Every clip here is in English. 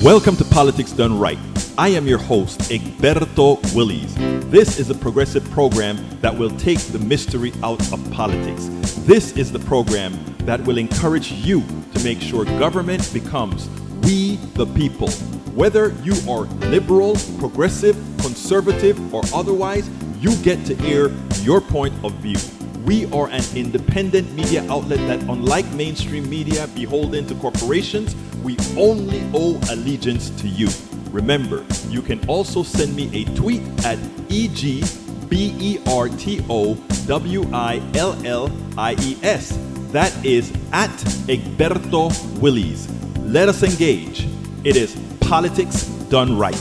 Welcome to Politics Done Right. I am your host, Egberto Willies. This is a progressive program that will take the mystery out of politics. This is the program that will encourage you to make sure government becomes we the people. Whether you are liberal, progressive, conservative, or otherwise, you get to air your point of view. We are an independent media outlet that, unlike mainstream media beholden to corporations, we only owe allegiance to you. Remember, you can also send me a tweet at EGBERTOWILLIES. That is at Egberto Willies. Let us engage. It is Politics Done Right.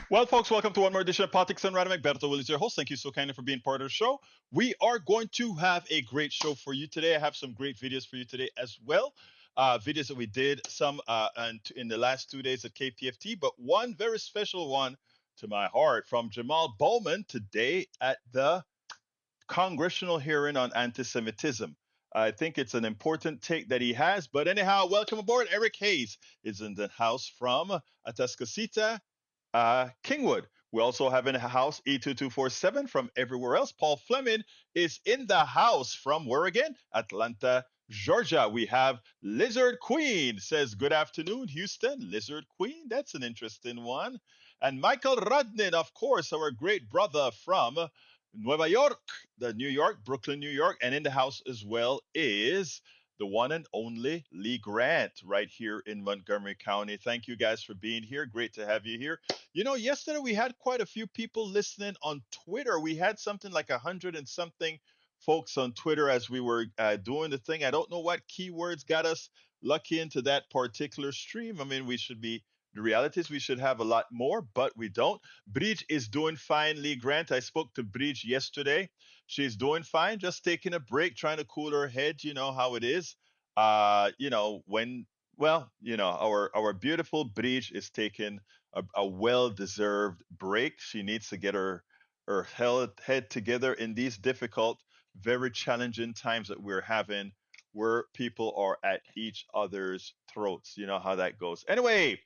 Well, folks, welcome to one more edition of Politics Done Right. I'm Egberto Willies, your host. Thank you so kindly for being part of the show. We are going to have a great show for you today. I have some great videos for you today as well. Videos that we did some in the last 2 days at KPFT, but one very special one to my heart from Jamaal Bowman today at the congressional hearing on anti-Semitism. I think it's an important take that he has. But anyhow, welcome aboard. Eric Hayes is in the house from Atascocita, Kingwood. We also have in the house E2247 from everywhere else. Paul Fleming is in the house from where again? Atlanta, Georgia. We have Lizard Queen says, good afternoon, Houston. Lizard Queen, that's an interesting one. And Michael Rodnin, of course, our great brother from Nueva York, Brooklyn, New York. And in the house as well is the one and only Lee Grant right here in Montgomery County. Thank you guys for being here. Great to have you here. You know, yesterday we had quite a few people listening on Twitter. We had something like 100 and something folks on Twitter as we were doing the thing. I don't know what keywords got us lucky into that particular stream. I mean, the reality is we should have a lot more, but we don't. Bridge is doing fine, Lee Grant. I spoke to Bridge yesterday. She's doing fine, just taking a break, trying to cool her head. You know how it is. Our beautiful Bridge is taking a well-deserved break. She needs to get her head together in these difficult, very challenging times that we're having, where people are at each other's throats. You know how that goes. Anyway,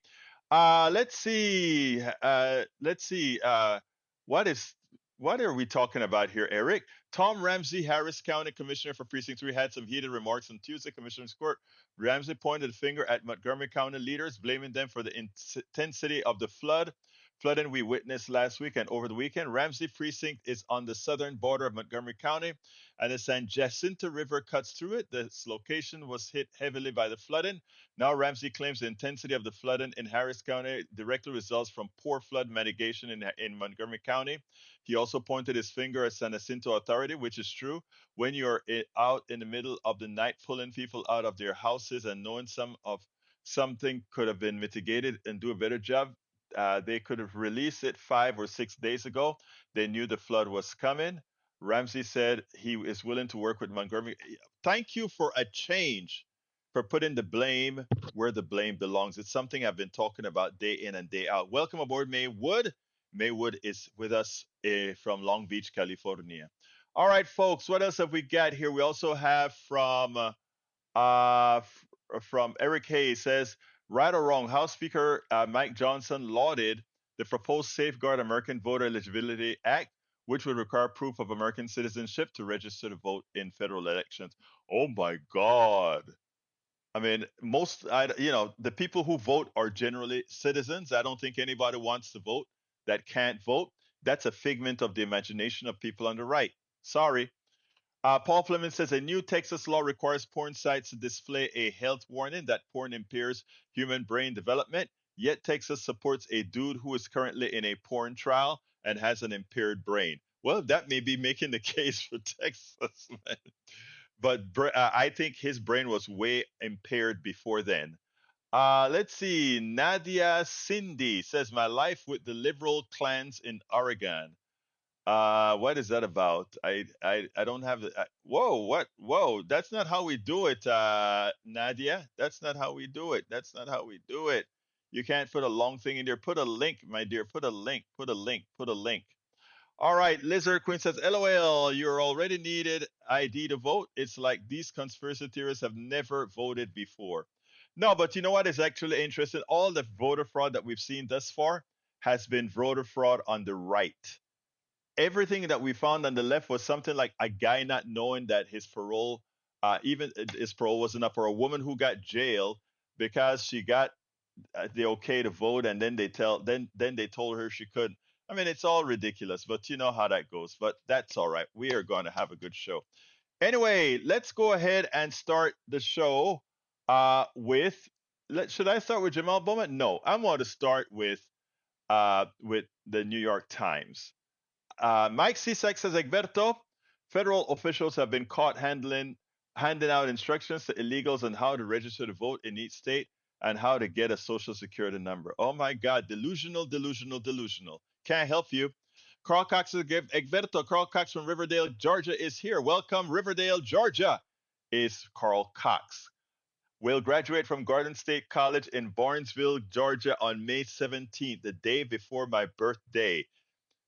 let's see. What is what are we talking about here, Eric? Tom Ramsey, Harris County Commissioner for Precinct 3, had some heated remarks on Tuesday. Commissioner's Court. Ramsey pointed a finger at Montgomery County leaders, blaming them for the intensity of the flooding we witnessed last week and over the weekend. Ramsey Precinct is on the southern border of Montgomery County, and the San Jacinto River cuts through it. This location was hit heavily by the flooding. Now, Ramsey claims the intensity of the flooding in Harris County directly results from poor flood mitigation in Montgomery County. He also pointed his finger at San Jacinto Authority, which is true. When you're out in the middle of the night pulling people out of their houses and knowing something could have been mitigated and do a better job, they could have released it 5 or 6 days ago. They knew the flood was coming. Ramsey said he is willing to work with Montgomery. Thank you for a change, for putting the blame where the blame belongs. It's something I've been talking about day in and day out. Welcome aboard, May Wood. May Wood is with us from Long Beach, California. All right, folks, what else have we got here? We also have from Eric Hayes says, right or wrong, House Speaker Mike Johnson lauded the proposed Safeguard American Voter Eligibility Act, which would require proof of American citizenship to register to vote in federal elections. Oh my God. I mean, the people who vote are generally citizens. I don't think anybody wants to vote that can't vote. That's a figment of the imagination of people on the right. Sorry. Paul Fleming says a new Texas law requires porn sites to display a health warning that porn impairs human brain development. Yet Texas supports a dude who is currently in a porn trial and has an impaired brain. Well, that may be making the case for Texas, man. But I think his brain was way impaired before then. Let's see. Nadia Cindy says, my life with the liberal clans in Oregon. What is that about? I don't have the. Whoa, what? Whoa, that's not how we do it, Nadia. That's not how we do it. That's not how we do it. You can't put a long thing in there. Put a link, my dear. Put a link. Put a link. Put a link. All right, Lizard Queen says, LOL, you're already needed ID to vote. It's like these conspiracy theorists have never voted before. No, but you know what is actually interesting? All the voter fraud that we've seen thus far has been voter fraud on the right. Everything that we found on the left was something like a guy not knowing that his parole, even his parole wasn't up, or a woman who got jailed because she got the okay to vote, and then they told her she couldn't. I mean, it's all ridiculous, but you know how that goes. But that's all right. We are going to have a good show. Anyway, let's go ahead and start the show with. Should I start with Jamaal Bowman? No, I'm going to start with the New York Times. Mike Cisak says, Egberto, federal officials have been caught handing out instructions to illegals on how to register to vote in each state and how to get a social security number. Oh my God, delusional, delusional, delusional. Can't help you. Carl Cox says, Egberto, Carl Cox from Riverdale, Georgia is here. Welcome, Riverdale, Georgia, is Carl Cox. Will graduate from Garden State College in Barnesville, Georgia on May 17th, the day before my birthday.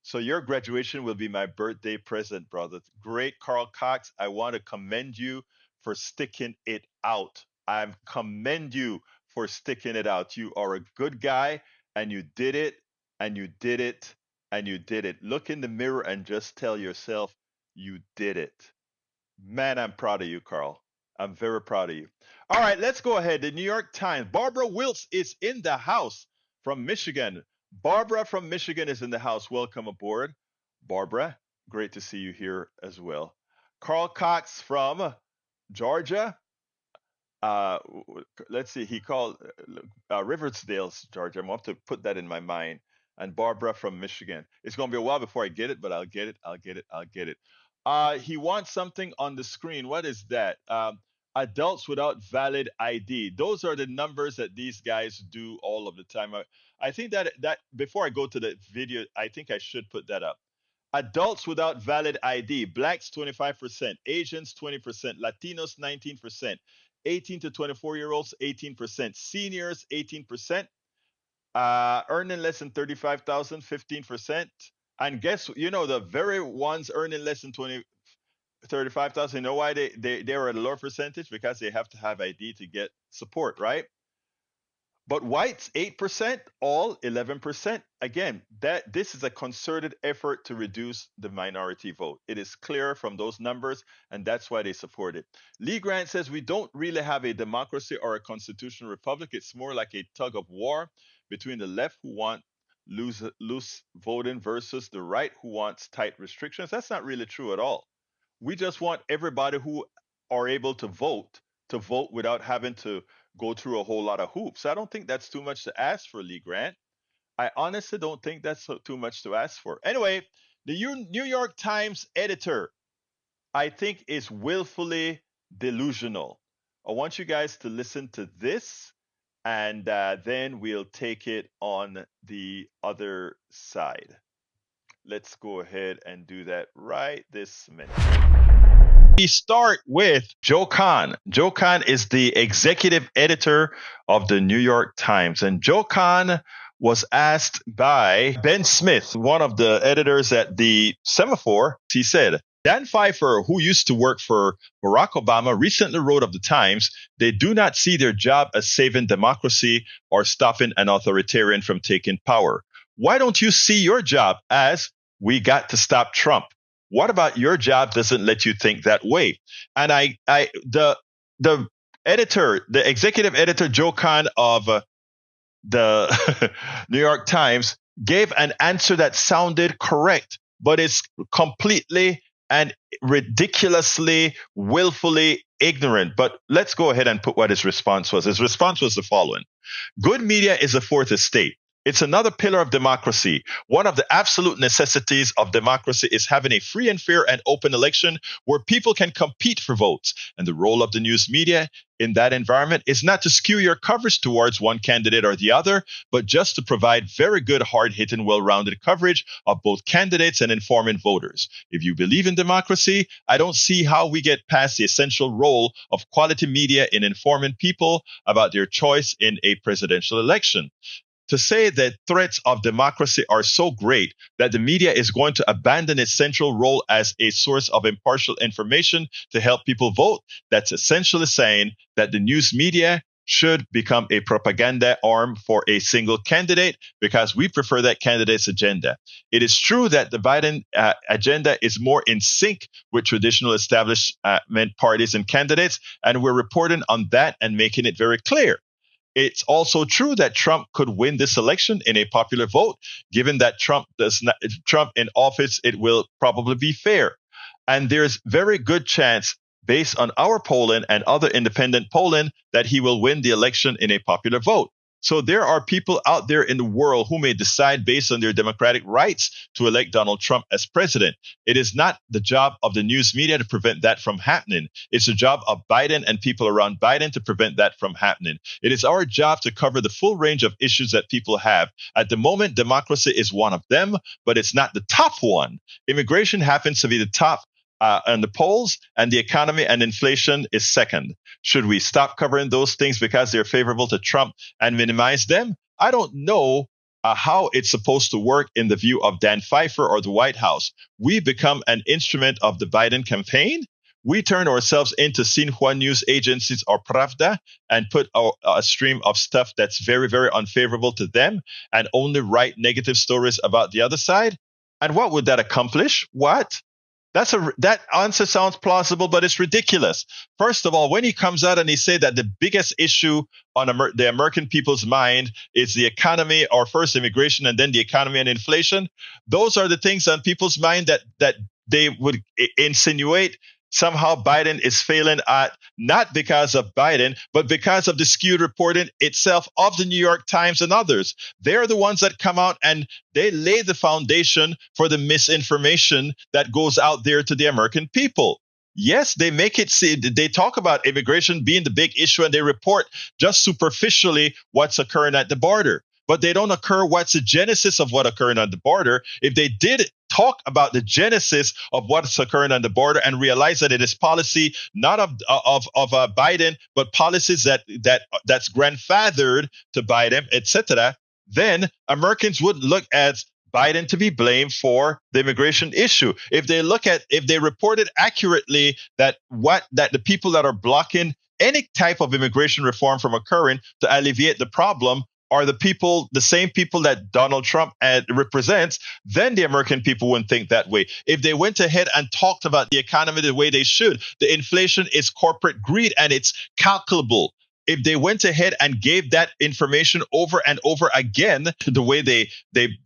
So your graduation will be my birthday present, brother. Great, Carl Cox. I want to commend you for sticking it out. I commend you for sticking it out. You are a good guy, and you did it, and you did it, and you did it. Look in the mirror and just tell yourself you did it. Man, I'm proud of you, Carl. I'm very proud of you. All right, let's go ahead. The New York Times. Barbara Wiltz is in the house from Michigan. Barbara from Michigan is in the house. Welcome aboard, Barbara. Great to see you here as well. Carl Cox from Georgia. Uh, let's see. He called Riversdale, Georgia. I'm going to have to put that in my mind. And Barbara from Michigan. It's going to be a while before I get it, but I'll get it. I'll get it. I'll get it. He wants something on the screen. What is that? Adults without valid ID. Those are the numbers that these guys do all of the time. I think that before I go to the video, I think I should put that up. Adults without valid ID. Blacks 25%, Asians 20%, Latinos 19%, 18 to 24-year-olds 18%, seniors 18%, earning less than 35,000 15%. And guess, the very ones earning less than 35,000, you know why they are at a lower percentage? Because they have to have ID to get support, right? But whites 8%, all 11%. Again, this is a concerted effort to reduce the minority vote. It is clear from those numbers, and that's why they support it. Lee Grant says we don't really have a democracy or a constitutional republic. It's more like a tug of war between the left, who want loose voting, versus the right, who wants tight restrictions. That's not really true at all. We just want everybody who are able to vote without having to go through a whole lot of hoops. I don't think that's too much to ask for, Lee Grant. I honestly don't think that's too much to ask for. Anyway, the New York Times editor, I think, is willfully delusional. I want you guys to listen to this, and then we'll take it on the other side. Let's go ahead and do that right this minute. We start with Joe Kahn. Joe Kahn is the executive editor of the New York Times. And Joe Kahn was asked by Ben Smith, one of the editors at the Semafor. He said, Dan Pfeiffer, who used to work for Barack Obama, recently wrote of the Times, they do not see their job as saving democracy or stopping an authoritarian from taking power. Why don't you see your job as we got to stop Trump? What about your job doesn't let you think that way? And the editor, the executive editor, Joe Kahn of the New York Times, gave an answer that sounded correct, but it's completely and ridiculously, willfully ignorant. But let's go ahead and put what his response was. His response was the following. Good media is a fourth estate. It's another pillar of democracy. One of the absolute necessities of democracy is having a free and fair and open election where people can compete for votes. And the role of the news media in that environment is not to skew your coverage towards one candidate or the other, but just to provide very good, hard-hitting, well-rounded coverage of both candidates and informing voters. If you believe in democracy, I don't see how we get past the essential role of quality media in informing people about their choice in a presidential election. to say that threats of democracy are so great that the media is going to abandon its central role as a source of impartial information to help people vote, that's essentially saying that the news media should become a propaganda arm for a single candidate because we prefer that candidate's agenda. It is true that the Biden agenda is more in sync with traditional establishment parties and candidates, and we're reporting on that and making it very clear. It's also true that Trump could win this election in a popular vote. Given that Trump in office, it will probably be fair. And there's very good chance, based on our polling and other independent polling, that he will win the election in a popular vote. So there are people out there in the world who may decide based on their democratic rights to elect Donald Trump as president. It is not the job of the news media to prevent that from happening. It's the job of Biden and people around Biden to prevent that from happening. It is our job to cover the full range of issues that people have. At the moment, democracy is one of them, but it's not the top one. Immigration happens to be the top on the polls, and the economy and inflation is second. Should we stop covering those things because they're favorable to Trump and minimize them? I don't know how it's supposed to work in the view of Dan Pfeiffer or the White House. We become an instrument of the Biden campaign. We turn ourselves into Xinhua news agencies or Pravda and put a stream of stuff that's very, very unfavorable to them and only write negative stories about the other side. And what would that accomplish? What? That answer sounds plausible, but it's ridiculous. First of all, when he comes out and he said that the biggest issue on the American people's mind is the economy, or first immigration and then the economy and inflation, those are the things on people's mind that they would insinuate somehow Biden is failing at, not because of Biden, but because of the skewed reporting itself of the New York Times and others. They're the ones that come out and they lay the foundation for the misinformation that goes out there to the American people. Yes, they make it see, they talk about immigration being the big issue and they report just superficially what's occurring at the border. But they don't occur what's the genesis of what occurring on the border. If they did talk about the genesis of what's occurring on the border and realize that it is policy not of Biden, but policies that's grandfathered to Biden, etc., then Americans would look at Biden to be blamed for the immigration issue. If they reported accurately that the people that are blocking any type of immigration reform from occurring to alleviate the problem are the same people that Donald Trump represents, then the American people wouldn't think that way. If they went ahead and talked about the economy the way they should, the inflation is corporate greed and it's calculable. If they went ahead and gave that information over and over again, the way they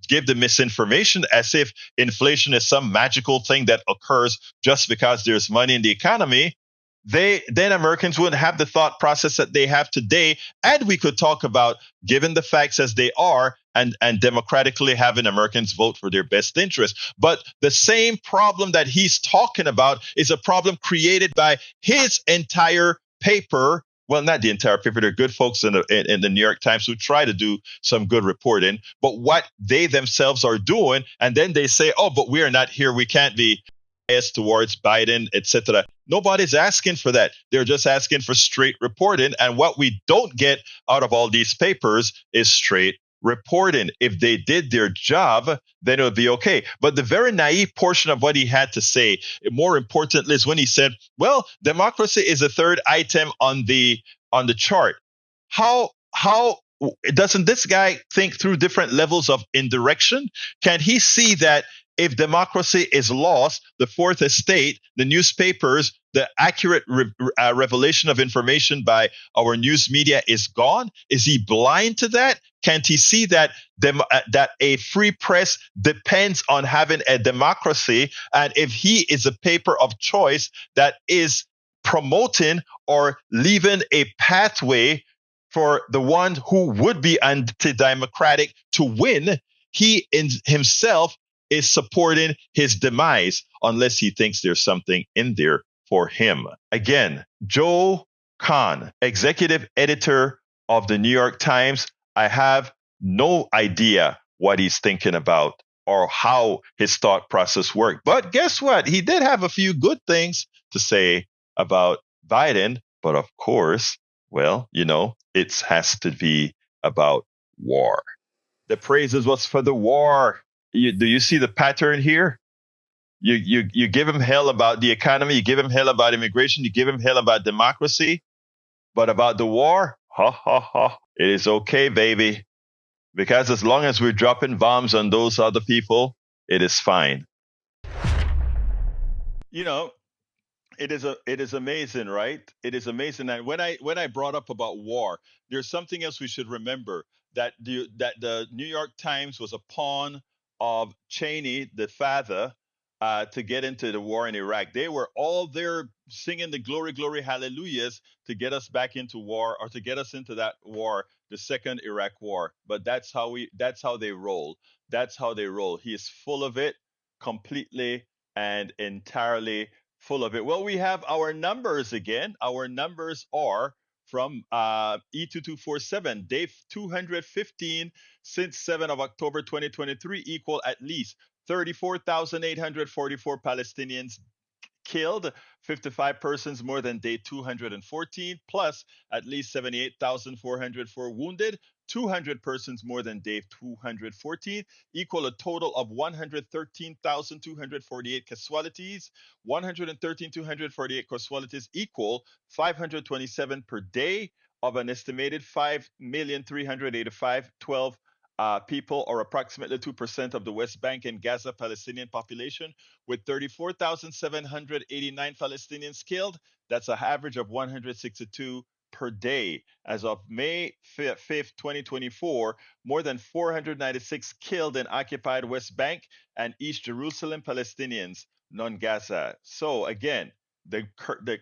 give the misinformation as if inflation is some magical thing that occurs just because there's money in the economy, then Americans wouldn't have the thought process that they have today. And we could talk about, given the facts as they are, and democratically having Americans vote for their best interest. But the same problem that he's talking about is a problem created by his entire paper. Well, not the entire paper. There are good folks in the New York Times who try to do some good reporting, but what they themselves are doing, and then they say, oh, but we are not here. We can't be biased towards Biden, etc. Nobody's asking for that. They're just asking for straight reporting. And what we don't get out of all these papers is straight reporting. If they did their job, then it would be okay. But the very naive portion of what he had to say, more importantly, is when he said, well, democracy is the third item on the chart. How doesn't this guy think through different levels of indirection? Can he see that if democracy is lost, the fourth estate, the newspapers, the accurate revelation of information by our news media is gone? Is he blind to that? Can't he see that that a free press depends on having a democracy? And if he is a paper of choice that is promoting or leaving a pathway for the one who would be anti-democratic to win, he himself is supporting his demise unless he thinks there's something in there for him. Again, Joe Kahn, executive editor of the New York Times. I have no idea what he's thinking about or how his thought process worked. But guess what? He did have a few good things to say about Biden. But of course, well, it has to be about war. The praises was for the war. Do you see the pattern here? You give him hell about the economy, you give him hell about immigration, you give him hell about democracy, but about the war, ha ha ha, it is okay, baby. Because as long as we're dropping bombs on those other people, it is fine. You know, it is amazing, right? It is amazing. And when I brought up about war, there's something else we should remember, that the New York Times was a pawn of Cheney, the father, to get into the war in Iraq. They were all there singing the glory, glory, hallelujahs to get us back into war, or to get us into that war, the second Iraq war. But that's how they roll. That's how they roll. He is full of it, completely and entirely full of it. Well, we have our numbers again. Our numbers are from E2247, day 215 since 7 of October 2023, equal at least 34,844 Palestinians killed, 55 persons more than day 214, plus at least 78,404 wounded, 200 persons more than day 214, equal a total of 113,248 casualties. 113,248 casualties equal 527 per day of an estimated 5,385,12 people, or approximately 2% of the West Bank and Gaza Palestinian population, with 34,789 Palestinians killed. That's an average of 162 per day. As of May 5th, 2024, more than 496 killed in occupied West Bank and East Jerusalem Palestinians, non-Gaza. So again, the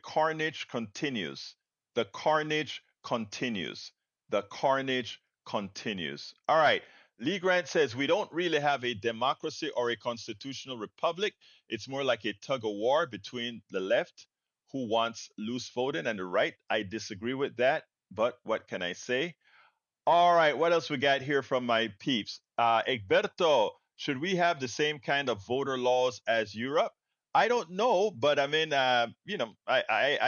carnage continues. The carnage continues. The carnage continues. All right. Lee Grant says we don't really have a democracy or a constitutional republic. It's more like a tug of war between the left, who wants loose voting, and the right. I disagree with that, but what can I say? All right, what else we got here from my peeps? Egberto, should we have the same kind of voter laws as Europe? I don't know, but I mean, I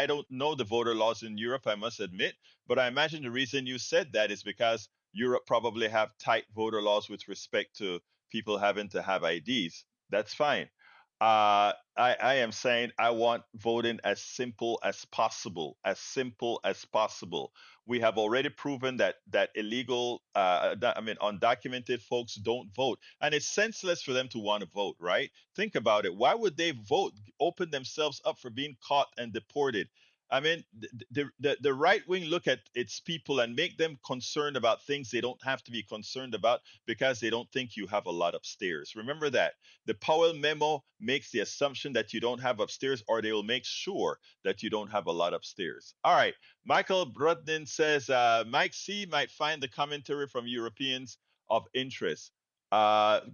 don't know the voter laws in Europe, I must admit. But I imagine the reason you said that is because Europe probably have tight voter laws with respect to people having to have IDs. That's fine. I am saying I want voting as simple as possible, as simple as possible. We have already proven that illegal, undocumented folks don't vote, and it's senseless for them to want to vote, right? Think about it. Why would they vote, open themselves up for being caught and deported? I mean, the right wing look at its people and make them concerned about things they don't have to be concerned about, because they don't think you have a lot upstairs. Remember that. The Powell memo makes the assumption that you don't have upstairs, or they will make sure that you don't have a lot upstairs. All right. Michael Brudnin says Mike C might find the commentary from Europeans of interest.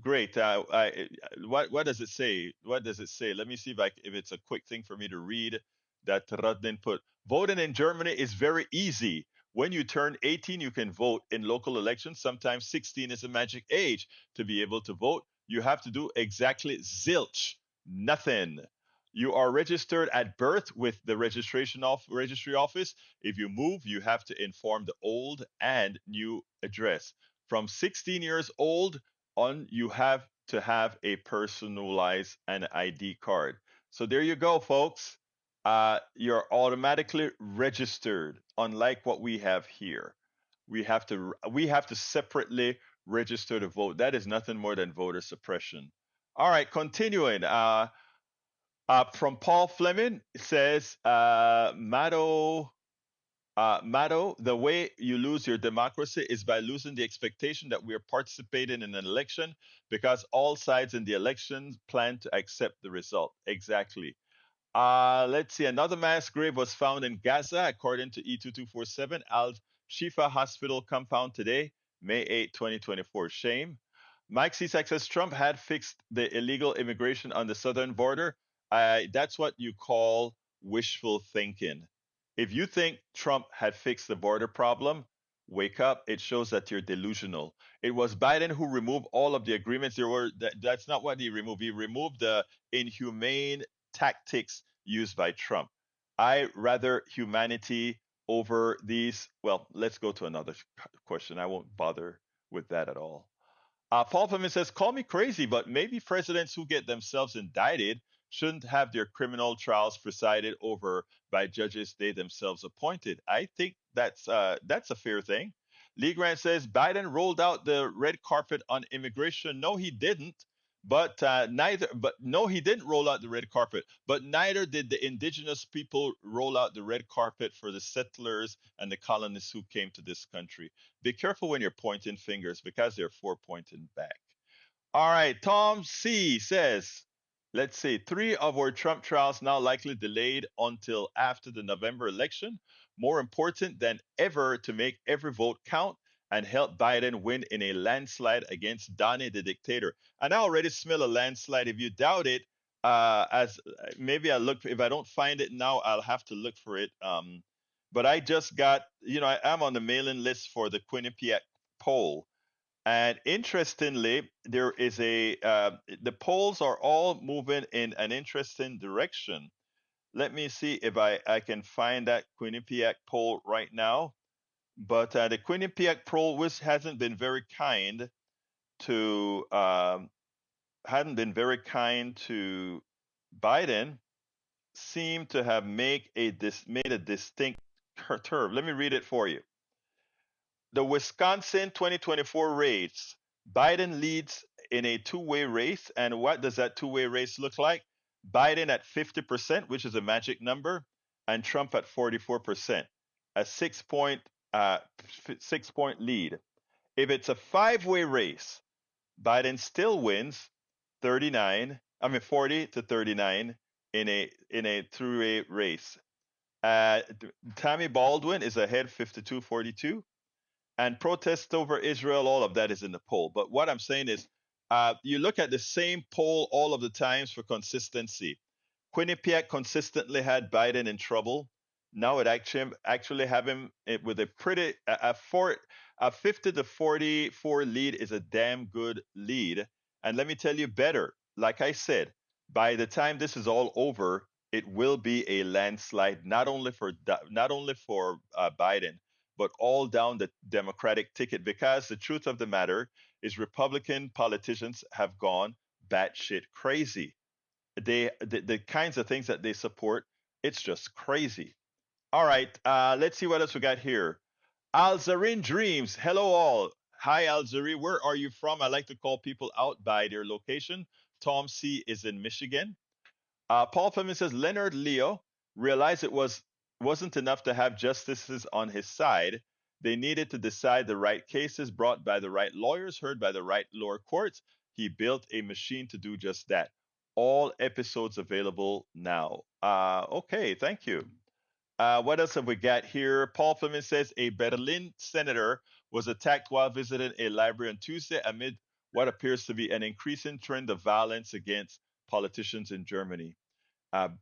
Great. What does it say? What does it say? Let me see if it's a quick thing for me to read that Rudnin put. Voting in Germany is very easy. When you turn 18, you can vote in local elections. Sometimes 16 is a magic age to be able to vote. You have to do exactly zilch, nothing. You are registered at birth with the registry office. If you move, you have to inform the old and new address. From 16 years old on, you have to have a personalized and ID card. So there you go, folks. You're automatically registered, unlike what we have here. We have to separately register to vote. That is nothing more than voter suppression. All right, continuing. From Paul Fleming, it says, Matto, the way you lose your democracy is by losing the expectation that we are participating in an election, because all sides in the election plan to accept the result. Exactly. Let's see. Another mass grave was found in Gaza, according to E2247 Al Shifa Hospital compound today, May 8, 2024. Shame. Mike Cisak says Trump had fixed the illegal immigration on the southern border. That's what you call wishful thinking. If you think Trump had fixed the border problem, wake up. It shows that you're delusional. It was Biden who removed all of the agreements. That's not what he removed. He removed the inhumane tactics used by Trump. I rather humanity over these. Well, let's go to another question. I won't bother with that at all. Paul Pullman says, call me crazy, but maybe presidents who get themselves indicted shouldn't have their criminal trials presided over by judges they themselves appointed. I think that's a fair thing. Lee Grant says Biden rolled out the red carpet on immigration. No, he didn't. But no, he didn't roll out the red carpet. But neither did the indigenous people roll out the red carpet for the settlers and the colonists who came to this country. Be careful when you're pointing fingers because they're four pointing back. All right, Tom C says, let's see, three of our Trump trials now likely delayed until after the November election. More important than ever to make every vote count and help Biden win in a landslide against Donnie the dictator. And I already smell a landslide. If you doubt it, as maybe I look, if I don't find it now, I'll have to look for it. But I just got, I'm on the mailing list for the Quinnipiac poll. And interestingly, there is the polls are all moving in an interesting direction. Let me see if I can find that Quinnipiac poll right now. But the Quinnipiac poll hasn't been very kind to hadn't been very kind to Biden. Seemed to have made a distinct curve. Let me read it for you. The Wisconsin 2024 race, Biden leads in a two-way race. And what does that two-way race look like? Biden at 50%, which is a magic number, and Trump at 44%, a 6-point lead. If it's a five-way race, Biden still wins 40 to 39 in a three-way race. Tammy Baldwin is ahead 52-42, and protests over Israel, all of that is in the poll. But what I'm saying is, you look at the same poll all of the times for consistency. Quinnipiac consistently had Biden in trouble. Now it actually have him with a 50 to 44 lead is a damn good lead. And let me tell you better. Like I said, by the time this is all over, it will be a landslide, not only for Biden, but all down the Democratic ticket. Because the truth of the matter is, Republican politicians have gone batshit crazy. The kinds of things that they support, it's just crazy. All right, let's see what else we got here. Alzarin Dreams, hello all. Hi Alzari, where are you from? I like to call people out by their location. Tom C is in Michigan. Paul Fleming says Leonard Leo realized wasn't enough to have justices on his side. They needed to decide the right cases brought by the right lawyers, heard by the right lower courts. He built a machine to do just that. All episodes available now. Okay, thank you. What else have we got here? Paul Fleming says a Berlin senator was attacked while visiting a library on Tuesday amid what appears to be an increasing trend of violence against politicians in Germany.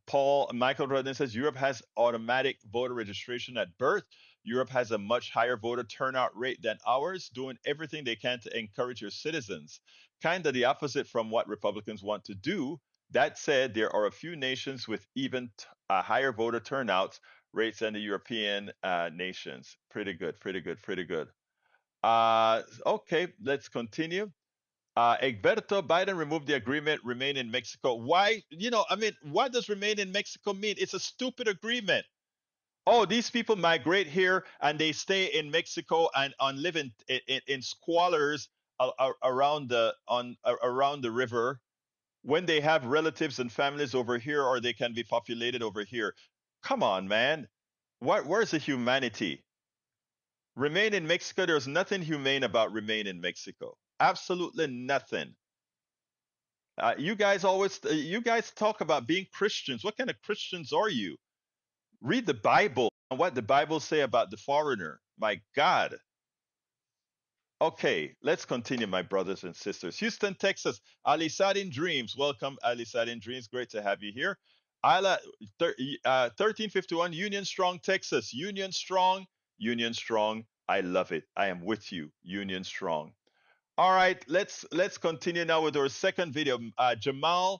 Paul Michael Rodden says Europe has automatic voter registration at birth. Europe has a much higher voter turnout rate than ours, doing everything they can to encourage your citizens. Kind of the opposite from what Republicans want to do. That said, there are a few nations with even higher voter turnouts rates than the European nations. Pretty good, pretty good, pretty good. Okay, let's continue. Egberto, Biden removed the agreement, remain in Mexico. Why? What does remain in Mexico mean? It's a stupid agreement. Oh, these people migrate here and they stay in Mexico and live in squalors around the river when they have relatives and families over here, or they can be populated over here. Come on, man. Where's the humanity? Remain in Mexico. There's nothing humane about remain in Mexico. Absolutely nothing. You guys talk about being Christians. What kind of Christians are you? Read the Bible and what the Bible say about the foreigner. My God. Okay, let's continue, my brothers and sisters. Houston, Texas. Ali Sadin Dreams. Welcome, Ali Sadin Dreams. Great to have you here. Isla 1351 Union Strong, Texas. Union Strong, Union Strong. I love it. I am with you. Union Strong. All right, let's continue now with our second video. Jamaal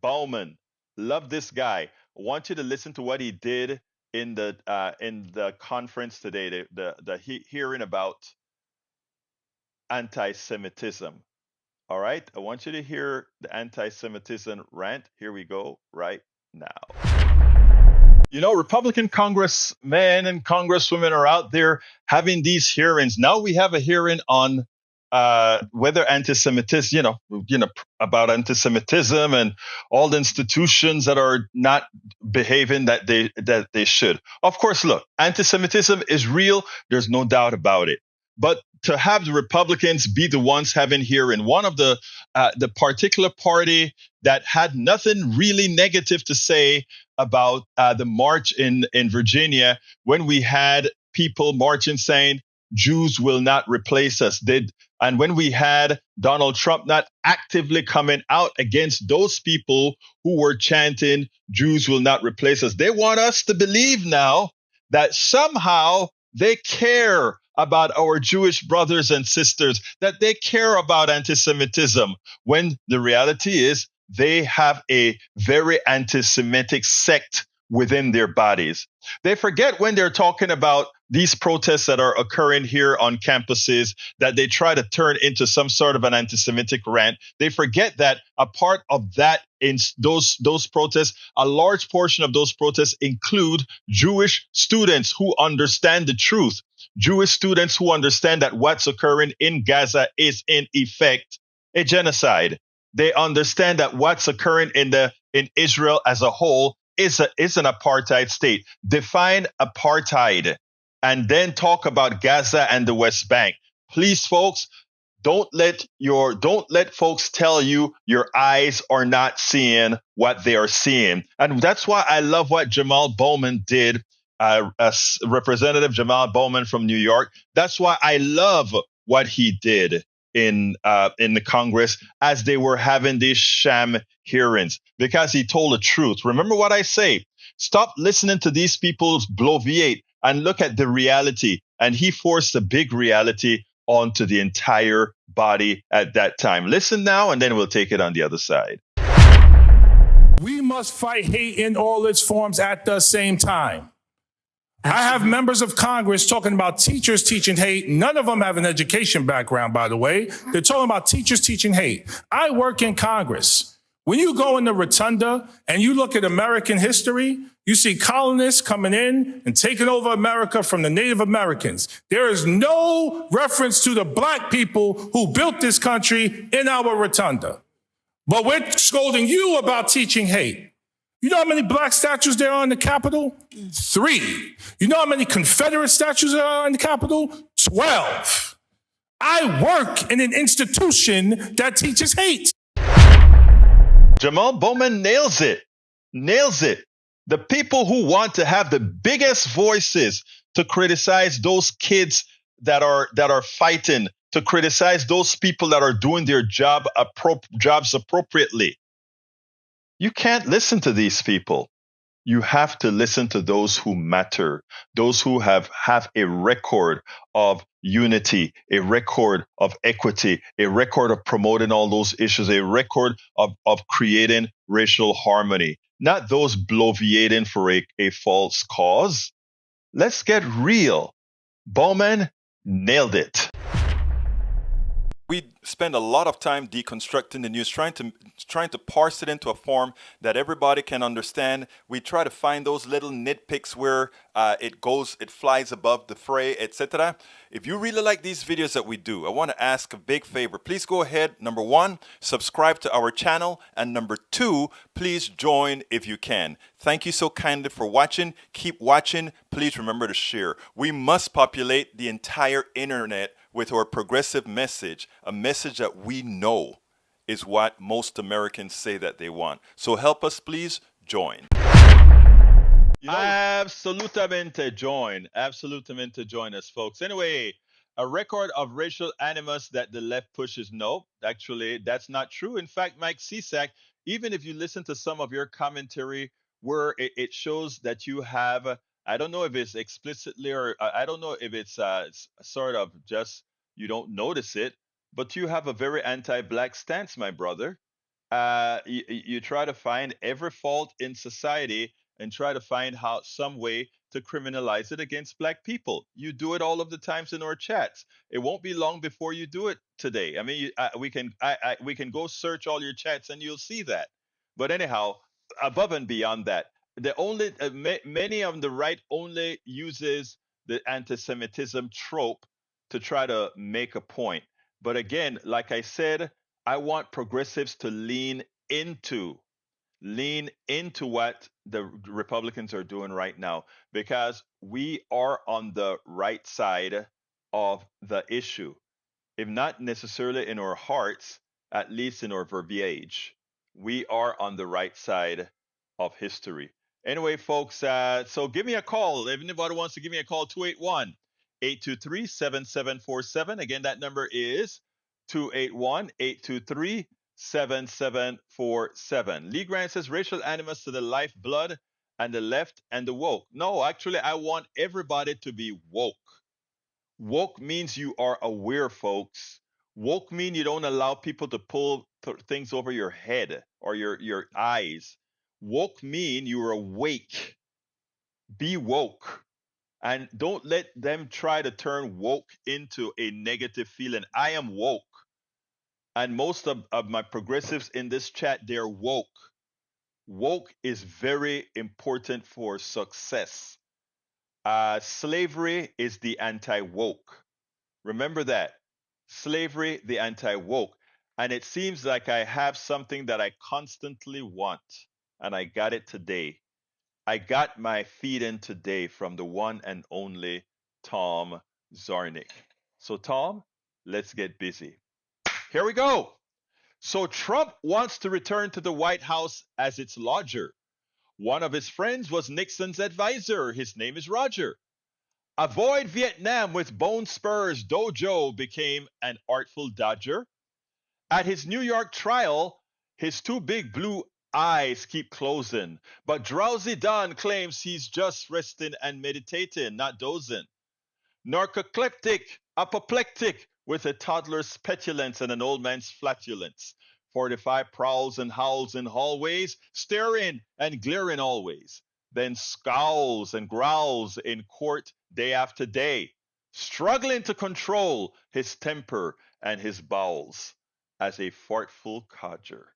Bowman, love this guy. I want you to listen to what he did in the conference today. The hearing about anti-Semitism. All right, I want you to hear the anti-Semitism rant. Here we go, right now. You know, Republican congressmen and congresswomen are out there having these hearings. Now we have a hearing on whether anti-Semitism, about anti-Semitism and all the institutions that are not behaving that they should. Of course, look, anti-Semitism is real. There's no doubt about it. But to have the Republicans be the ones having hearing, one of the particular party that had nothing really negative to say about the march in Virginia, when we had people marching saying Jews will not replace us. And when we had Donald Trump not actively coming out against those people who were chanting Jews will not replace us, they want us to believe now that somehow they care about our Jewish brothers and sisters, that they care about anti-Semitism, when the reality is they have a very anti-Semitic sect within their bodies. They forget when they're talking about these protests that are occurring here on campuses that they try to turn into some sort of an anti-Semitic rant. They forget that a part of that in those protests, a large portion of those protests include Jewish students who understand the truth. Jewish students who understand that what's occurring in Gaza is in effect a genocide. They understand that what's occurring in Israel as a whole is an apartheid state. Define apartheid and then talk about Gaza and the West Bank. Please, folks, don't let folks tell you your eyes are not seeing what they are seeing. And that's why I love what Jamaal Bowman did, as Representative Jamaal Bowman from New York. That's why I love what he did in the Congress as they were having these sham hearings, because he told the truth. Remember what I say. Stop listening to these people bloviate and look at the reality. And he forced the big reality onto the entire body at that time. Listen now, and then we'll take it on the other side. We must fight hate in all its forms at the same time. I have members of Congress talking about teachers teaching hate. None of them have an education background, by the way. They're talking about teachers teaching hate. I work in Congress. When you go in the rotunda and you look at American history, you see colonists coming in and taking over America from the Native Americans. There is no reference to the black people who built this country in our rotunda. But we're scolding you about teaching hate. You know how many black statues there are in the Capitol? 3. You know how many Confederate statues there are in the Capitol? 12. I work in an institution that teaches hate. Jamaal Bowman nails it. Nails it. The people who want to have the biggest voices to criticize those kids that are fighting, to criticize those people that are doing their jobs appropriately. You can't listen to these people. You have to listen to those who matter, those who have a record of unity, a record of equity, a record of promoting all those issues, a record of creating racial harmony, not those bloviating for a false cause. Let's get real. Bowman nailed it. We spend a lot of time deconstructing the news, trying to parse it into a form that everybody can understand. We try to find those little nitpicks where it flies above the fray, etc. If you really like these videos that we do, I want to ask a big favor. Please go ahead. Number 1, subscribe to our channel. And number 2, please join if you can. Thank you so kindly for watching. Keep watching. Please remember to share. We must populate the entire internet with our progressive message, a message that we know is what most Americans say that they want. So help us, please join. Absolutamente join. Absolutamente join us, folks. Anyway, a record of racial animus that the left pushes. No, actually, that's not true. In fact, Mike Cisak, even if you listen to some of your commentary where it shows that you have, I don't know if it's explicitly or I don't know if it's sort of just you don't notice it, but you have a very anti-black stance, my brother. You try to find every fault in society and try to find some way to criminalize it against black people. You do it all of the times in our chats. It won't be long before you do it today. I mean, we can go search all your chats and you'll see that. But anyhow, above and beyond that, the only many of the right only uses the anti-Semitism trope to try to make a point. But again, like I said, I want progressives to lean into what the Republicans are doing right now, because we are on the right side of the issue. If not necessarily in our hearts, at least in our verbiage. We are on the right side of history. Anyway, folks, so give me a call. If anybody wants to give me a call, 281 823 7747. Again, that number is 281 823 7747. Lee Grant says racial animus to the lifeblood and the left and the woke. No, actually, I want everybody to be woke. Woke means you are aware, folks. Woke mean you don't allow people to pull things over your head or your eyes. Woke mean you're awake. Be woke. And don't let them try to turn woke into a negative feeling. I am woke. And most of my progressives in this chat, they're woke. Woke is very important for success. Slavery is the anti-woke. Remember that. Slavery, the anti-woke. And it seems like I have something that I constantly want. And I got it today. I got my feed in today from the one and only Tom Zarnik. So, Tom, let's get busy. Here we go. So, Trump wants to return to the White House as its lodger. One of his friends was Nixon's advisor. His name is Roger. Avoid Vietnam with bone spurs. Dojo became an artful dodger. At his New York trial, his two big blue eyes keep closing. But drowsy Don claims he's just resting and meditating, not dozing. Narcoleptic, apoplectic, with a toddler's petulance and an old man's flatulence. 45 prowls and howls in hallways, staring and glaring always. Then scowls and growls in court day after day, struggling to control his temper and his bowels as a fartful codger.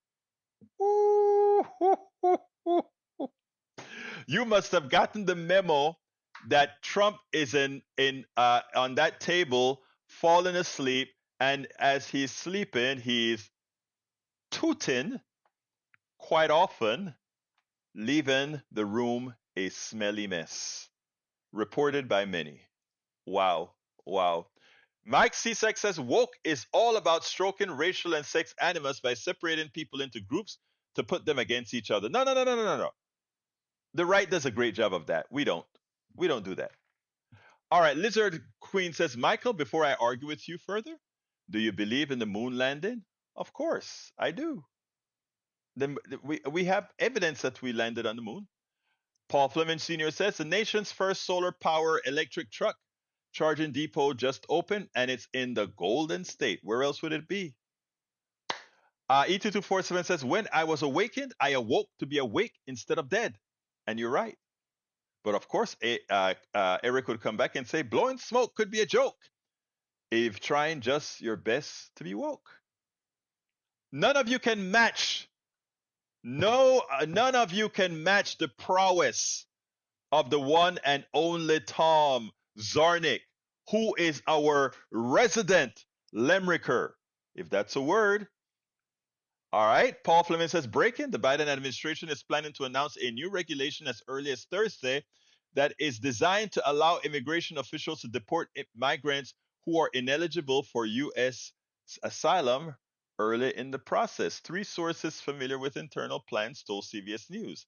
You must have gotten the memo that Trump is in on that table, falling asleep, and as he's sleeping, he's tooting quite often, leaving the room a smelly mess. Reported by many. Wow, wow. Mike Cisak says woke is all about stroking racial and sex animus by separating people into groups to put them against each other. No, no, no, no, no, no, no. The right does a great job of that. We don't. We don't do that. All right, Lizard Queen says, Michael, before I argue with you further, do you believe in the moon landing? Of course, I do. Then we have evidence that we landed on the moon. Paul Fleming Sr. says the nation's first solar power electric truck charging depot just opened and it's in the Golden State. Where else would it be? E2247 says, when I was awakened, I awoke to be awake instead of dead. And you're right. But of course, Eric would come back and say, blowing smoke could be a joke if trying just your best to be woke. None of you can match. None of you can match the prowess of the one and only Tom Zarnik, who is our resident Lemricker, if that's a word. All right, Paul Fleming says, breaking, the Biden administration is planning to announce a new regulation as early as Thursday that is designed to allow immigration officials to deport migrants who are ineligible for U.S. asylum early in the process. 3 sources familiar with internal plans told CBS News.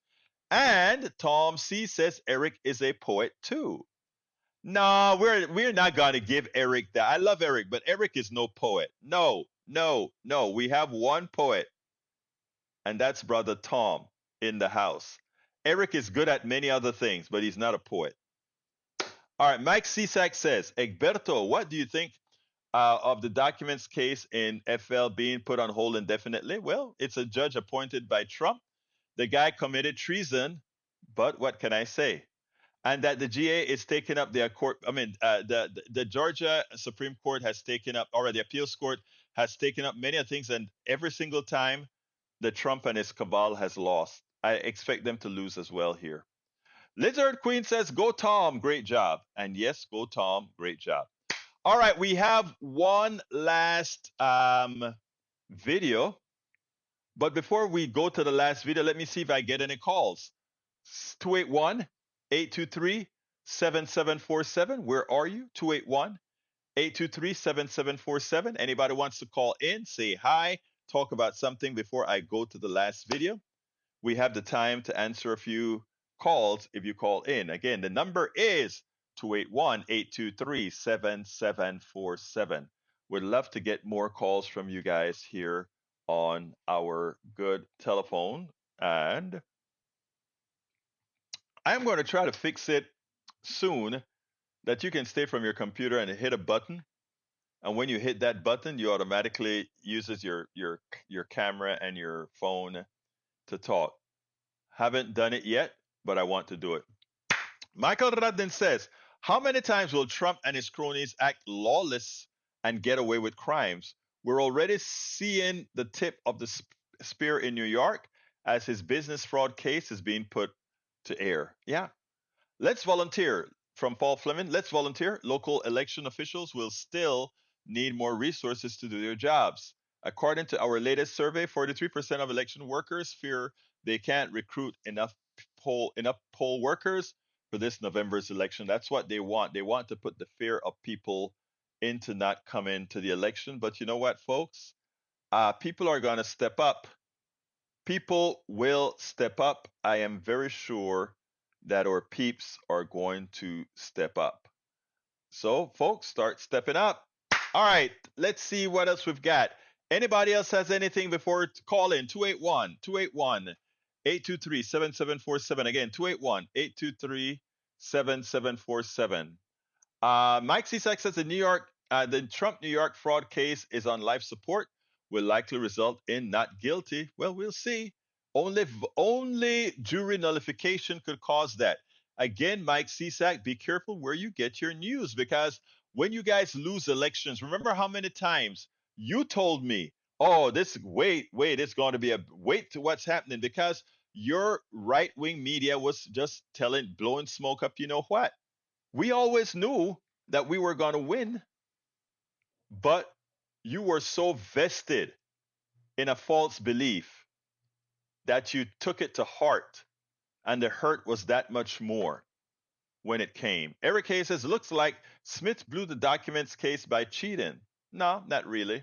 And Tom C. says Eric is a poet too. No, we're not going to give Eric that. I love Eric, but Eric is no poet. No, no, no. We have one poet, and that's Brother Tom in the house. Eric is good at many other things, but he's not a poet. All right, Mike Cisak says, Egberto, what do you think of the documents case in FL being put on hold indefinitely? Well, it's a judge appointed by Trump. The guy committed treason, but what can I say? and that the GA is taking up their court. I mean, the Georgia Supreme Court has taken up, or the appeals court has taken up many things, and every single time the Trump and his cabal has lost. I expect them to lose as well here. Lizard Queen says, "Go Tom, great job," and yes, go Tom, great job. All right, we have one last video. But before we go to the last video, let me see if I get any calls. 281-823-7747. Where are you? 281-823-7747. Anybody wants to call in, say hi, talk about something before I go to the last video? We have the time to answer a few calls if you call in. Again, the number is 281-823-7747. Would love to get more calls from you guys here on our good telephone. And I'm going to try to fix it soon that you can stay from your computer and hit a button. And when you hit that button, you automatically uses your camera and your phone to talk. Haven't done it yet, but I want to do it. Michael Radden says, how many times will Trump and his cronies act lawless and get away with crimes? We're already seeing the tip of the spear in New York as his business fraud case is being put to air. Yeah. Let's volunteer. From Paul Fleming, let's volunteer. Local election officials will still need more resources to do their jobs. According to our latest survey, 43% of election workers fear they can't recruit enough poll workers for this November's election. That's what they want. They want to put the fear of people into not coming to the election. But you know what, folks? People are going to step up. People will step up. I am very sure that our peeps are going to step up. So, folks, start stepping up. All right, let's see what else we've got. Anybody else has anything before call in? 281-823-7747. Again, 281-823-7747. Mike Cisak says the Trump New York fraud case is on life support, will likely result in not guilty. Well, we'll see. Only jury nullification could cause that. Again, Mike Cisak, be careful where you get your news, because when you guys lose elections, remember how many times you told me, oh, wait, it's going to be a wait to what's happening, because your right-wing media was just blowing smoke up, you know what? We always knew that we were going to win, but you were so vested in a false belief that you took it to heart, and the hurt was that much more when it came. Eric Hayes says, looks like Smith blew the documents case by cheating. No, not really.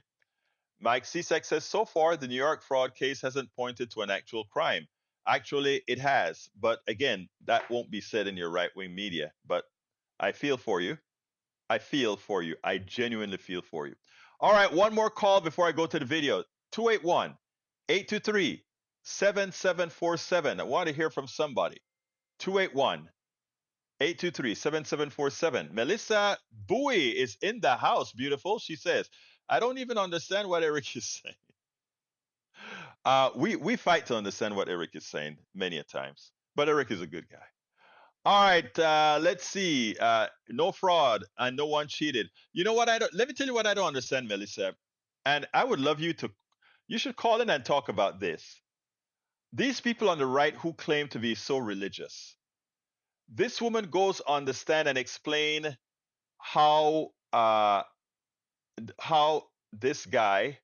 Mike Cisak says, so far, the New York fraud case hasn't pointed to an actual crime. Actually, it has. But again, that won't be said in your right-wing media. But I feel for you. I genuinely feel for you. All right, one more call before I go to the video. 281-823-7747. I want to hear from somebody. 281-823-7747. Melissa Bowie is in the house. Beautiful. She says, I don't even understand what Eric is saying. We fight to understand what Eric is saying many a times, but Eric is a good guy. All right, let's see. No fraud and no one cheated. You know what? Let me tell you what I don't understand, Melissa. And I would love you should call in and talk about this. These people on the right who claim to be so religious. This woman goes on the stand and explain how this guy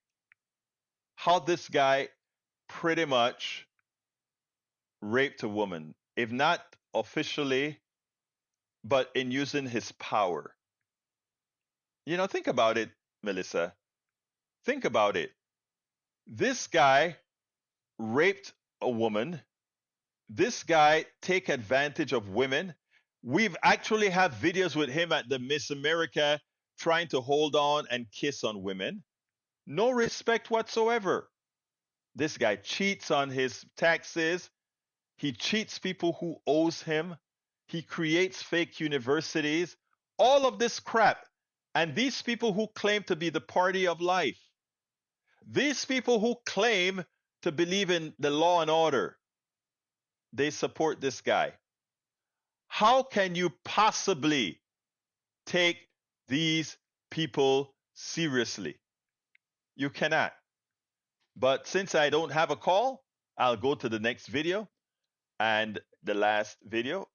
pretty much raped a woman, if not officially, but in using his power. Think about it, Melissa. Think about it. This guy raped a woman. This guy take advantage of women. We've actually have videos with him at the Miss America trying to hold on and kiss on women. No respect whatsoever. This guy cheats on his taxes. He cheats people who owes him. He creates fake universities. All of this crap. And these people who claim to be the party of life. These people who claim to believe in the law and order. They support this guy. How can you possibly take these people seriously? You cannot. But since I don't have a call, I'll go to the next video. And the last video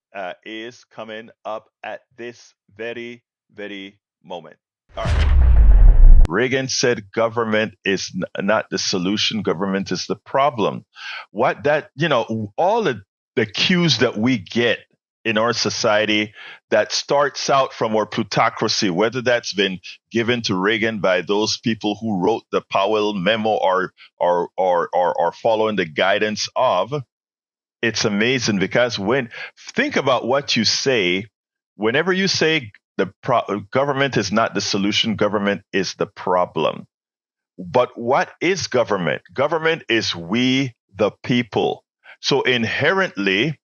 is coming up at this very, very moment. All right. Reagan said government is not the solution, government is the problem. What that, all the cues that we get in our society that starts out from our plutocracy, whether that's been given to Reagan by those people who wrote the Powell memo or following the guidance of, it's amazing because think about what you say, whenever you say government is not the solution, government is the problem. But what is government? Government is we, the people. So inherently,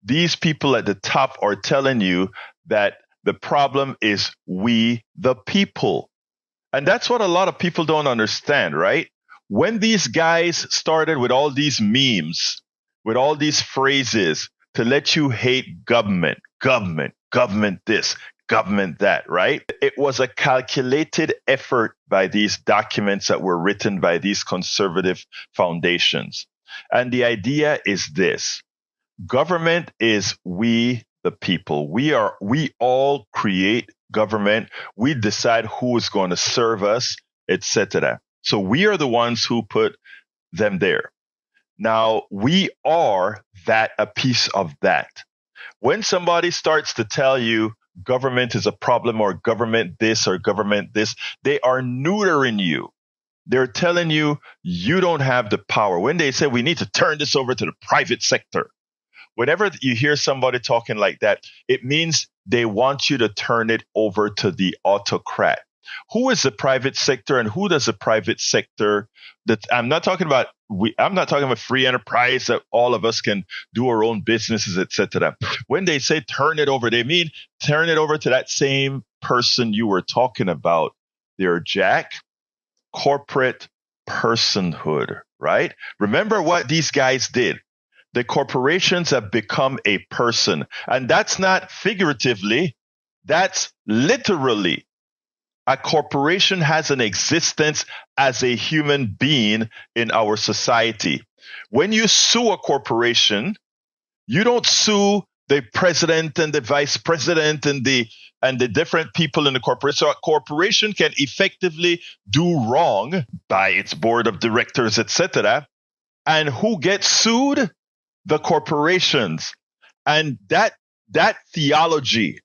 these people at the top are telling you that the problem is we, the people. And that's what a lot of people don't understand, right? When these guys started with all these memes, with all these phrases to let you hate government this, government that, right? It was a calculated effort by these documents that were written by these conservative foundations. And the idea is this: government is we, the people. We all create government. We decide who is going to serve us, etc. So we are the ones who put them there. Now, we are a piece of that. When somebody starts to tell you government is a problem or government this or government this, they are neutering you. They're telling you you don't have the power. When they say we need to turn this over to the private sector, whenever you hear somebody talking like that, it means they want you to turn it over to the autocrat. Who is the private sector and who does the private sector? I'm not talking about free enterprise that all of us can do our own businesses, etc. When they say turn it over, they mean turn it over to that same person you were talking about there, Jack. Corporate personhood, right? Remember what these guys did. The corporations have become a person, and that's not figuratively, that's literally. A corporation has an existence as a human being in our society. When you sue a corporation, you don't sue the president and the vice president and the different people in the corporation. So a corporation can effectively do wrong by its board of directors, etc. And who gets sued? The corporations. And that theology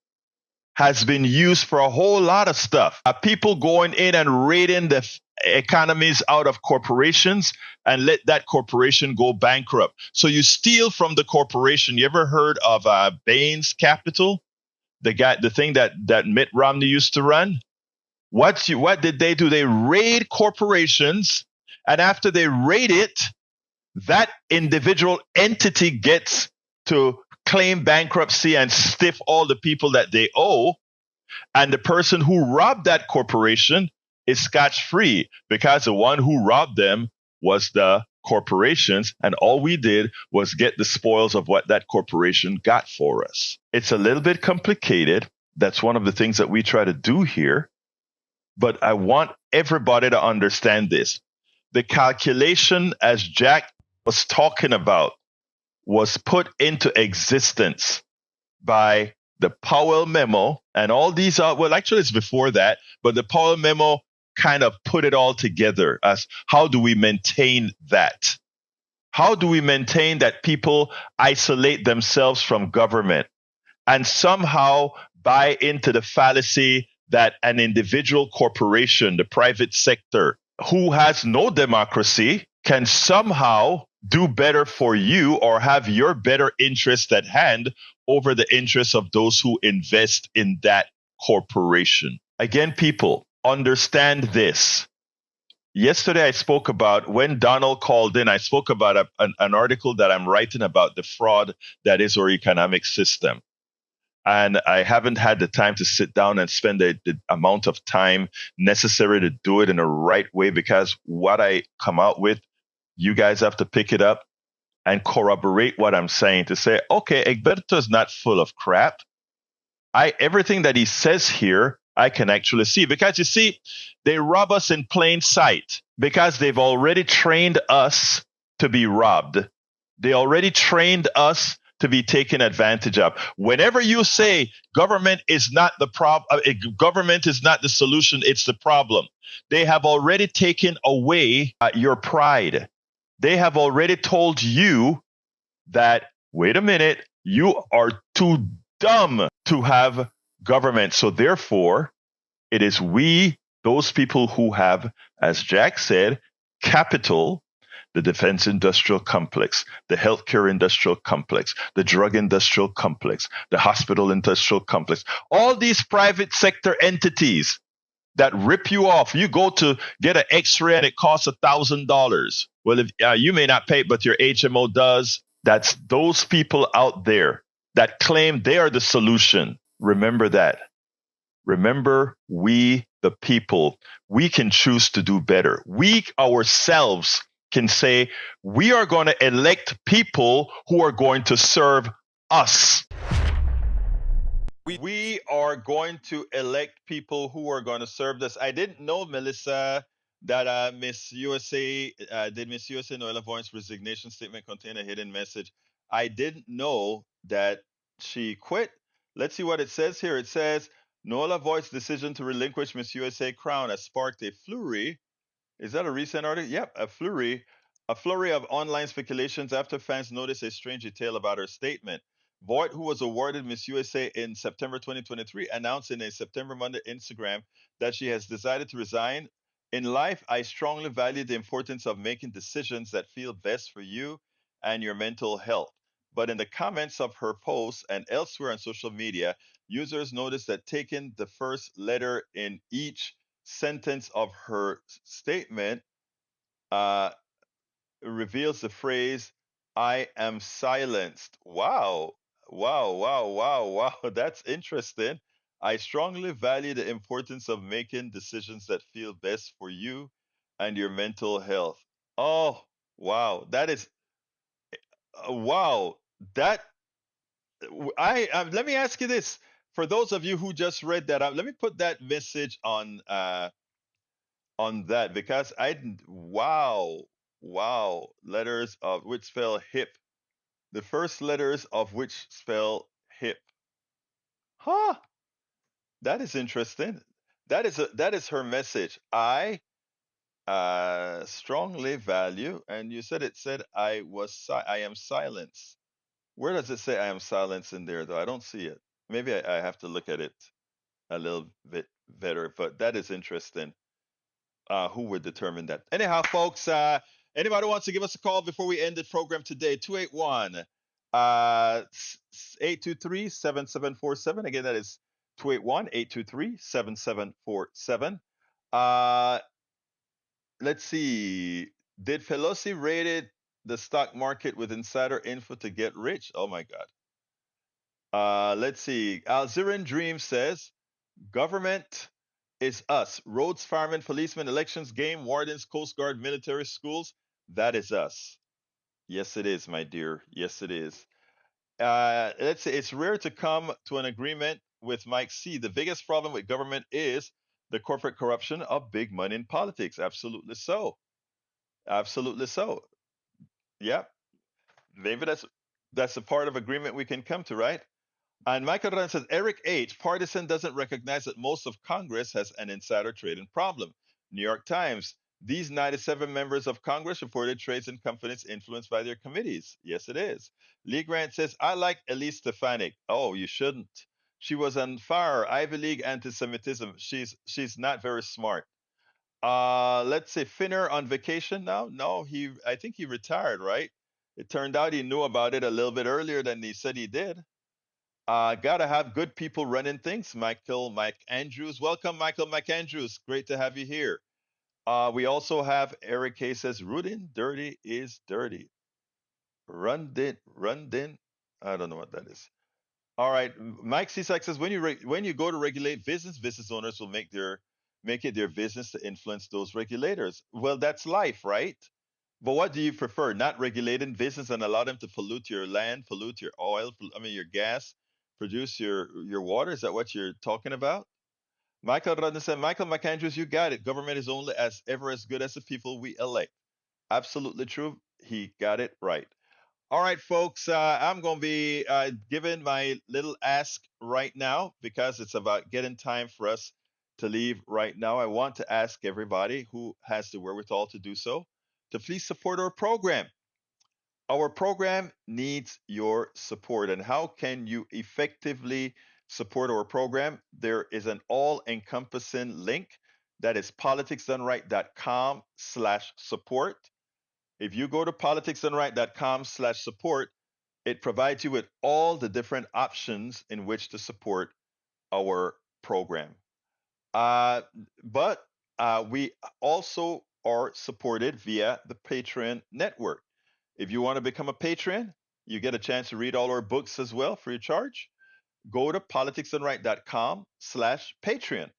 has been used for a whole lot of stuff. People going in and raiding the economies out of corporations and let that corporation go bankrupt. So you steal from the corporation. You ever heard of Bain's Capital? The thing that Mitt Romney used to run? What did they do? They raid corporations, and after they raid it, that individual entity gets to claim bankruptcy and stiff all the people that they owe. And the person who robbed that corporation is scotch-free because the one who robbed them was the corporations. And all we did was get the spoils of what that corporation got for us. It's a little bit complicated. That's one of the things that we try to do here. But I want everybody to understand this. The calculation, as Jack was talking about, was put into existence by the Powell memo and all these actually it's before that, but the Powell memo kind of put it all together as how do we maintain that? How do we maintain that people isolate themselves from government and somehow buy into the fallacy that an individual corporation, the private sector, who has no democracy, can somehow do better for you or have your better interest at hand over the interests of those who invest in that corporation. Again, people, understand this. Yesterday, I spoke about, when Donald called in, I spoke about an article that I'm writing about the fraud that is our economic system. And I haven't had the time to sit down and spend the amount of time necessary to do it in a right way, because what I come out with, you guys have to pick it up and corroborate what I'm saying to say, okay, Egberto is not full of crap. Everything that he says here, I can actually see. Because you see, they rob us in plain sight because they've already trained us to be robbed. They already trained us to be taken advantage of. Whenever you say government is not the problem, government is not the solution, it's the problem, they have already taken away your pride. They have already told you that, wait a minute, you are too dumb to have government. So therefore, it is we, those people who have, as Jack said, capital, the defense industrial complex, the healthcare industrial complex, the drug industrial complex, the hospital industrial complex, all these private sector entities that rip you off. You go to get an x-ray and it costs $1,000. Well, if you may not pay, but your HMO does. That's those people out there that claim they are the solution. Remember that. Remember, we, the people, we can choose to do better. We ourselves can say, we are going to elect people who are going to serve us. We are going to elect people who are going to serve us. I didn't know, Melissa, that Miss USA, did Miss USA Noella Voice's resignation statement contain a hidden message? I didn't know that she quit. Let's see what it says here. It says, Noella Voice's decision to relinquish Miss USA crown has sparked a flurry. Is that a recent article? Yep, a flurry. A flurry of online speculations after fans noticed a strange detail about her statement. Voigt, who was awarded Miss USA in September 2023, announced in a September Monday Instagram that she has decided to resign. In life, I strongly value the importance of making decisions that feel best for you and your mental health. But in the comments of her posts and elsewhere on social media, users noticed that taking the first letter in each sentence of her statement uh, reveals the phrase, I am silenced. Wow. Wow, wow, wow, wow. That's interesting. I strongly value the importance of making decisions that feel best for you and your mental health. Oh, wow. That is, wow. That, let me ask you this. For those of you who just read that out, let me put that message on that because I didn't, wow, wow, letters of which spell hip. The first letters of which spell hip. Huh, that is interesting. That is her message. I strongly value, and you said it said I am silenced. Where does it say I am silenced in there though? I don't see it. Maybe I have to look at it a little bit better, but that is interesting. Who would determine that? Anyhow, folks, anybody wants to give us a call before we end the program today? 281 823 7747. Again, that is 281 823 7747. Let's see. Did Pelosi raided the stock market with insider info to get rich? Oh my God. Let's see. Alziran Dream says, government is us. Roads, firemen, policemen, elections, game wardens, Coast Guard, military, schools. That is us. Yes, it is, my dear. Yes, it is. Let's say it's rare to come to an agreement with Mike C. The biggest problem with government is the corporate corruption of big money in politics. Absolutely so. Absolutely so. Yeah. Maybe that's a part of agreement we can come to, right? And Michael Ryan says, Eric H., partisan doesn't recognize that most of Congress has an insider trading problem. New York Times, these 97 members of Congress reported trades in companies influenced by their committees. Yes, it is. Lee Grant says, I like Elise Stefanik. Oh, you shouldn't. She was on fire. Ivy League anti-Semitism. She's not very smart. Let's say Finner on vacation now. No, I think he retired, right? It turned out he knew about it a little bit earlier than he said he did. Gotta have good people running things. Mike Andrews. Welcome, Mike Andrews. Great to have you here. We also have Eric K says, rooting dirty is dirty. Run din. I don't know what that is. All right. Mike Cisak says, when you go to regulate business owners will make it their business to influence those regulators. Well, that's life, right? But what do you prefer? Not regulating business and allow them to pollute your land, pollute your oil, your gas, produce your water? Is that what you're talking about? Michael Rodden said, Michael McAndrews, you got it. Government is only as good as the people we elect. Absolutely true. He got it right. All right, folks, I'm going to be giving my little ask right now because it's about getting time for us to leave right now. I want to ask everybody who has the wherewithal to do so to please support our program. Our program needs your support. And how can you effectively support our program? There is an all-encompassing link that is politicsdoneright.com/support. If you go to politicsdoneright.com/support, it provides you with all the different options in which to support our program. But we also are supported via the Patreon network. If you want to become a patron, you get a chance to read all our books as well, free of charge. Go to politicsdoneright.com/Patreon.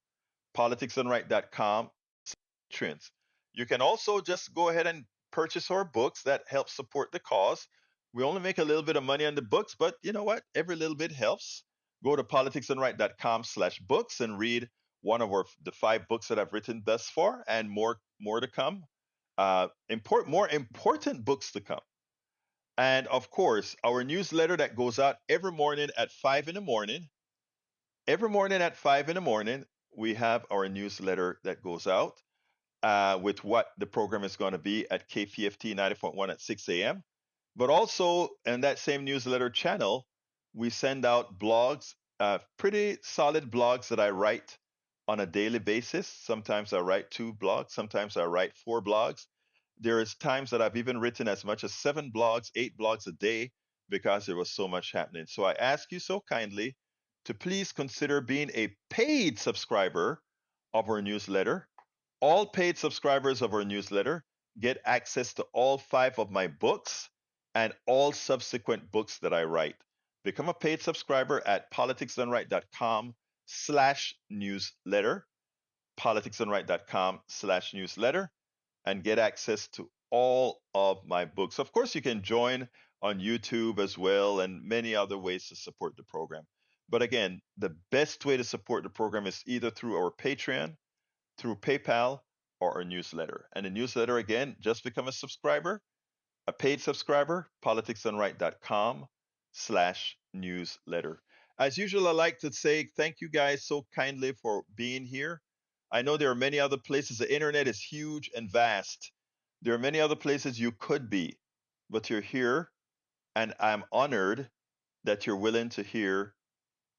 politicsdoneright.com/patrons. You can also just go ahead and purchase our books that help support the cause. We only make a little bit of money on the books, but you know what? Every little bit helps. Go to politicsdoneright.com/books and read one of the 5 books that I've written thus far, and more to come. More important books to come. And of course, our newsletter that goes out every morning at 5 in the morning. Every morning at 5 in the morning, we have our newsletter that goes out with what the program is going to be at KPFT 90.1 at 6 a.m. But also in that same newsletter channel, we send out blogs, pretty solid blogs that I write on a daily basis. Sometimes I write 2 blogs, sometimes I write 4 blogs. There is times that I've even written as much as 7 blogs, 8 blogs a day because there was so much happening. So I ask you so kindly to please consider being a paid subscriber of our newsletter. All paid subscribers of our newsletter get access to all 5 of my books and all subsequent books that I write. Become a paid subscriber at politicsdoneright.com/newsletter, politicsdoneright.com/newsletter, and get access to all of my books. Of course, you can join on YouTube as well and many other ways to support the program. But again, the best way to support the program is either through our Patreon, through PayPal, or our newsletter. And the newsletter, again, just become a subscriber, a paid subscriber, politicsdoneright.com/newsletter. As usual, I like to say thank you guys so kindly for being here. I know there are many other places. The internet is huge and vast. There are many other places you could be, but you're here, and I'm honored that you're willing to hear,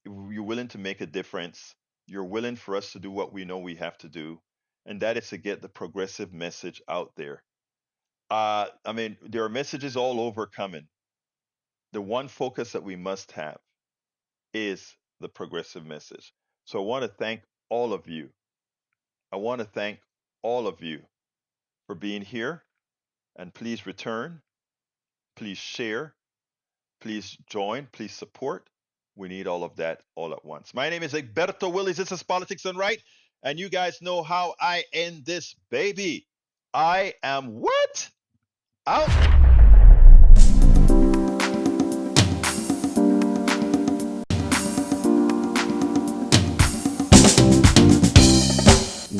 you're willing to make a difference. You're willing for us to do what we know we have to do, and that is to get the progressive message out there. There are messages all over coming. The one focus that we must have is the progressive message. So I want to thank all of you. I want to thank all of you for being here, and please return, please share, please join, please support. We need all of that all at once. My name is Egberto Willies. This is Politics Done Right, and you guys know how I end this baby. I am what? Out.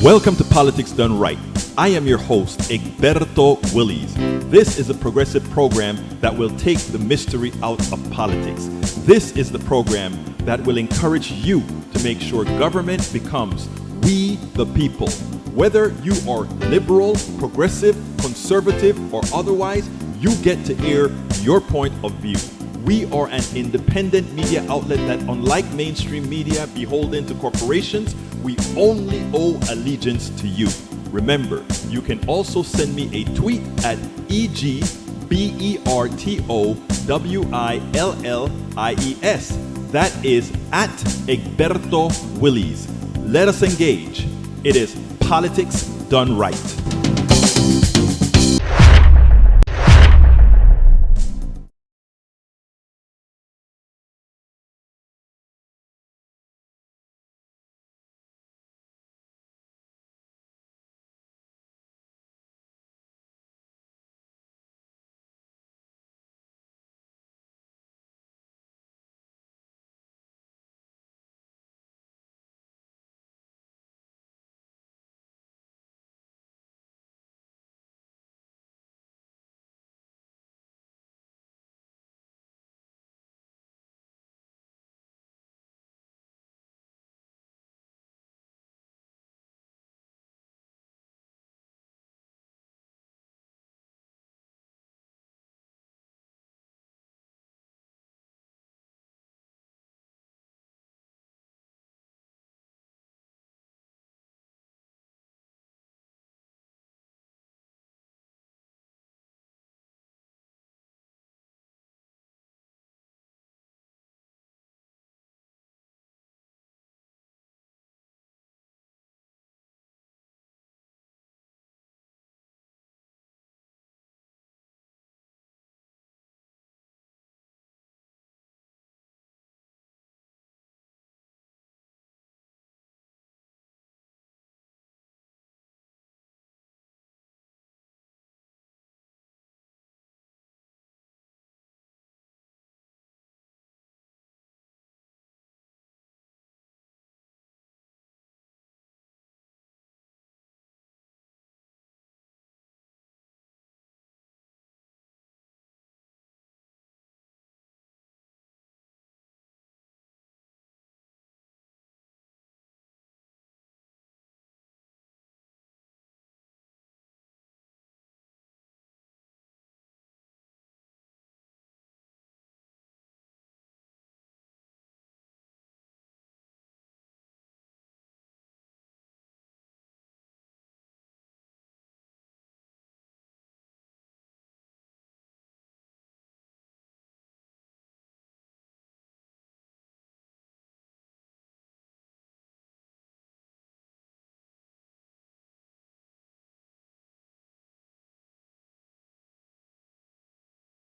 Welcome to Politics Done Right. I am your host, Egberto Willies. This is a progressive program that will take the mystery out of politics. This is the program that will encourage you to make sure government becomes we the people. Whether you are liberal, progressive, conservative, or otherwise, you get to air your point of view. We are an independent media outlet that, unlike mainstream media beholden to corporations, we only owe allegiance to you. Remember, you can also send me a tweet at EGBERTOWILLIES. That is at Egberto Willies. Let us engage. It is Politics Done Right.